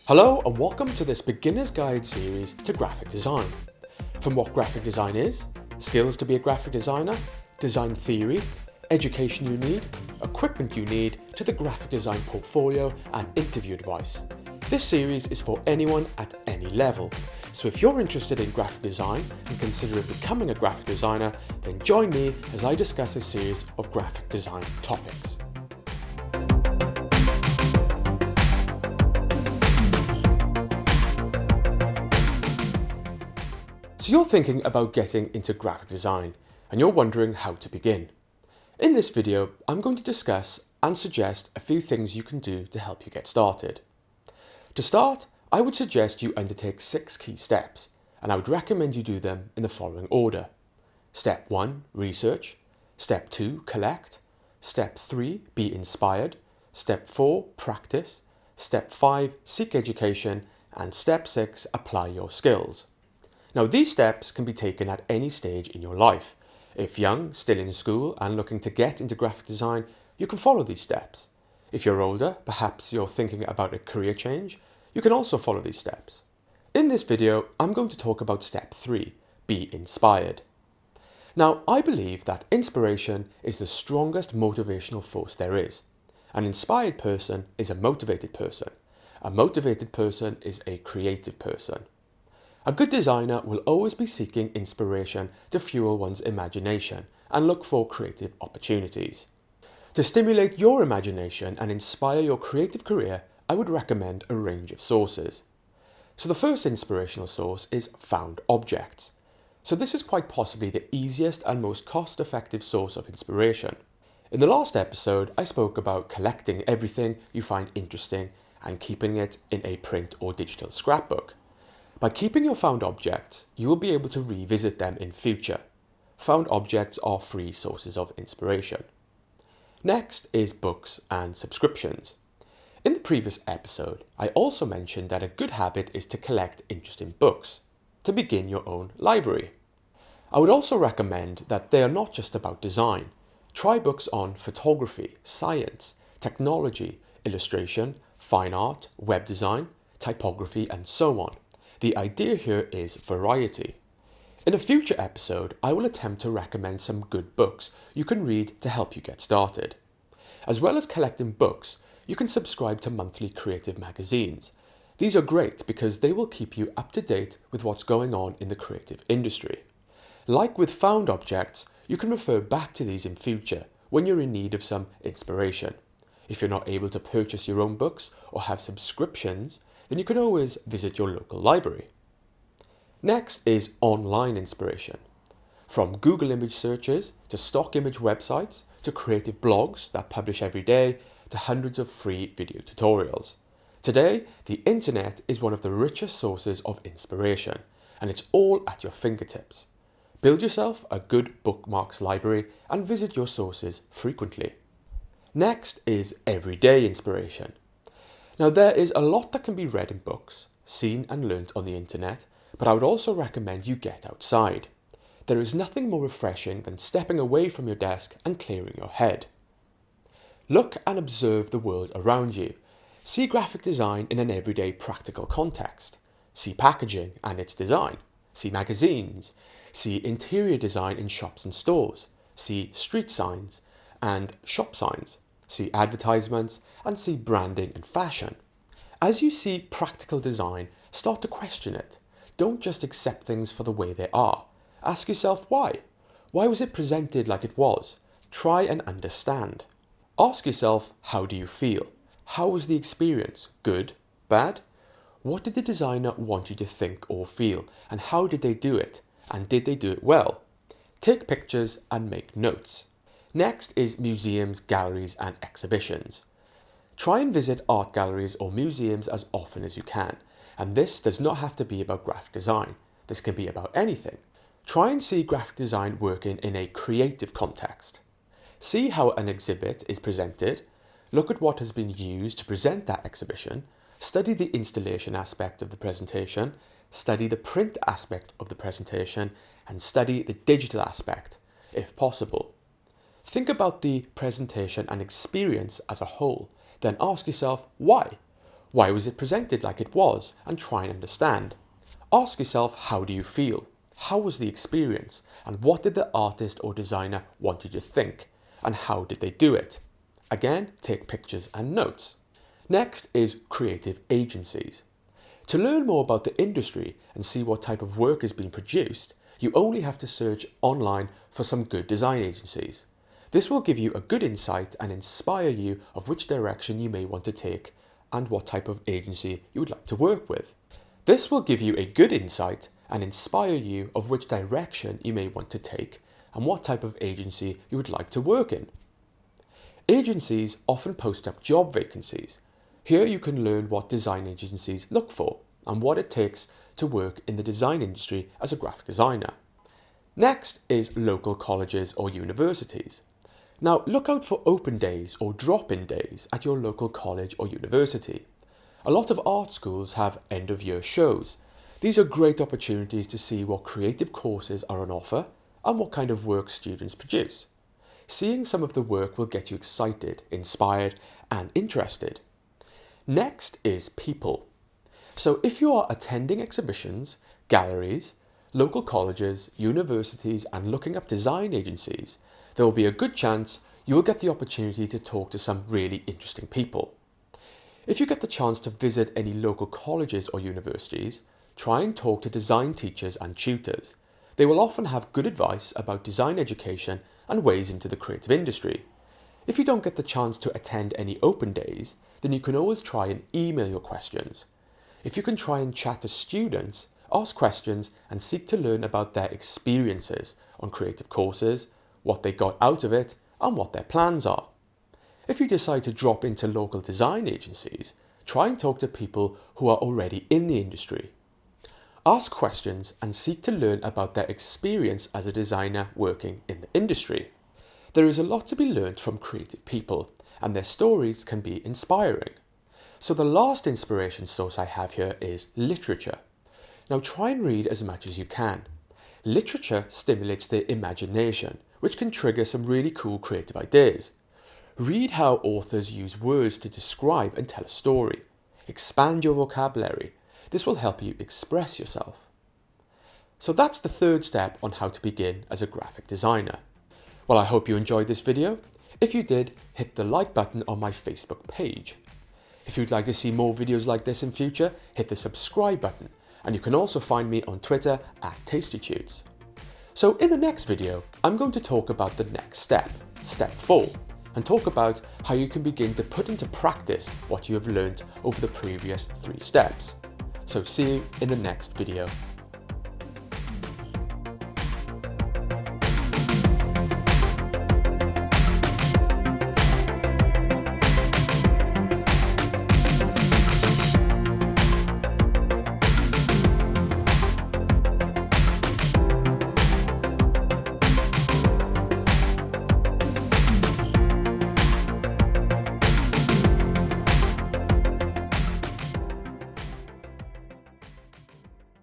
Hello and welcome to this beginner's guide series to graphic design. From what graphic design is, skills to be a graphic designer, design theory, education you need, equipment you need, to the graphic design portfolio and interview advice. This series is for anyone at any level, so if you're interested in graphic design and consider becoming a graphic designer, then join me as I discuss a series of graphic design topics. So you're thinking about getting into graphic design and you're wondering how to begin. In this video, I'm going to discuss and suggest a few things you can do to help you get started. To start, I would suggest you undertake 6 key steps, and I would recommend you do them in the following order. Step 1, research. Step 2, collect. Step 3, be inspired. Step 4, practice. Step 5, seek education. And step 6, apply your skills. Now, these steps can be taken at any stage in your life. If young, still in school and looking to get into graphic design, you can follow these steps. If you're older, perhaps you're thinking about a career change, you can also follow these steps. In this video, I'm going to talk about step 3, be inspired. Now, I believe that inspiration is the strongest motivational force there is. An inspired person is a motivated person. A motivated person is a creative person. A good designer will always be seeking inspiration to fuel one's imagination and look for creative opportunities. To stimulate your imagination and inspire your creative career, I would recommend a range of sources. So the first inspirational source is found objects. So this is quite possibly the easiest and most cost-effective source of inspiration. In the last episode, I spoke about collecting everything you find interesting and keeping it in a print or digital scrapbook. By keeping your found objects, you will be able to revisit them in future. Found objects are free sources of inspiration. Next is books and subscriptions. In the previous episode, I also mentioned that a good habit is to collect interesting books, to begin your own library. I would also recommend that they are not just about design. Try books on photography, science, technology, illustration, fine art, web design, typography, and so on. The idea here is variety. In a future episode, I will attempt to recommend some good books you can read to help you get started. As well as collecting books, you can subscribe to monthly creative magazines. These are great because they will keep you up to date with what's going on in the creative industry. Like with found objects, you can refer back to these in future when you're in need of some inspiration. If you're not able to purchase your own books or have subscriptions, then you can always visit your local library. Next is online inspiration. From Google image searches to stock image websites to creative blogs that publish every day to hundreds of free video tutorials. Today, the internet is one of the richest sources of inspiration, and it's all at your fingertips. Build yourself a good bookmarks library and visit your sources frequently. Next is everyday inspiration. Now, there is a lot that can be read in books, seen and learnt on the internet, but I would also recommend you get outside. There is nothing more refreshing than stepping away from your desk and clearing your head. Look and observe the world around you. See graphic design in an everyday practical context. See packaging and its design. See magazines. See interior design in shops and stores. See street signs and shop signs. See advertisements and see branding and fashion. As you see practical design, start to question it. Don't just accept things for the way they are. Ask yourself why. Why was it presented like it was? Try and understand. Ask yourself, how do you feel? How was the experience? Good? Bad? What did the designer want you to think or feel? And how did they do it? And did they do it well? Take pictures and make notes. Next is museums, galleries and exhibitions. Try and visit art galleries or museums as often as you can, and this does not have to be about graphic design. This can be about anything. Try and see graphic design working in a creative context. See how an exhibit is presented, look at what has been used to present that exhibition, study the installation aspect of the presentation, study the print aspect of the presentation, and study the digital aspect, if possible. Think about the presentation and experience as a whole, then ask yourself why. Why was it presented like it was, and try and understand. Ask yourself, how do you feel? How was the experience? And what did the artist or designer want you to think? And how did they do it? Again, take pictures and notes. Next is creative agencies. To learn more about the industry and see what type of work is being produced, you only have to search online for some good design agencies. This will give you a good insight and inspire you of which direction you may want to take and what type of agency you would like to work with. This will give you a good insight and inspire you of which direction you may want to take and what type of agency you would like to work in. Agencies often post up job vacancies. Here you can learn what design agencies look for and what it takes to work in the design industry as a graphic designer. Next is local colleges or universities. Now look out for open days or drop-in days at your local college or university. A lot of art schools have end-of-year shows. These are great opportunities to see what creative courses are on offer and what kind of work students produce. Seeing some of the work will get you excited, inspired, and interested. Next is people. So if you are attending exhibitions, galleries, local colleges, universities, and looking up design agencies, there will be a good chance you will get the opportunity to talk to some really interesting people. If you get the chance to visit any local colleges or universities, try and talk to design teachers and tutors. They will often have good advice about design education and ways into the creative industry. If you don't get the chance to attend any open days, then you can always try and email your questions. If you can try and chat to students, ask questions and seek to learn about their experiences on creative courses, what they got out of it, and what their plans are. If you decide to drop into local design agencies, try and talk to people who are already in the industry. Ask questions and seek to learn about their experience as a designer working in the industry. There is a lot to be learned from creative people, and their stories can be inspiring. So the last inspiration source I have here is literature. Now try and read as much as you can. Literature stimulates the imagination, which can trigger some really cool creative ideas. Read how authors use words to describe and tell a story. Expand your vocabulary. This will help you express yourself. So that's the third step on how to begin as a graphic designer. Well, I hope you enjoyed this video. If you did, hit the like button on my Facebook page. If you'd like to see more videos like this in future, hit the subscribe button. And you can also find me on Twitter @tastytudes. So in the next video, I'm going to talk about the next step, step 4, and talk about how you can begin to put into practice what you have learned over the previous 3 steps. So see you in the next video.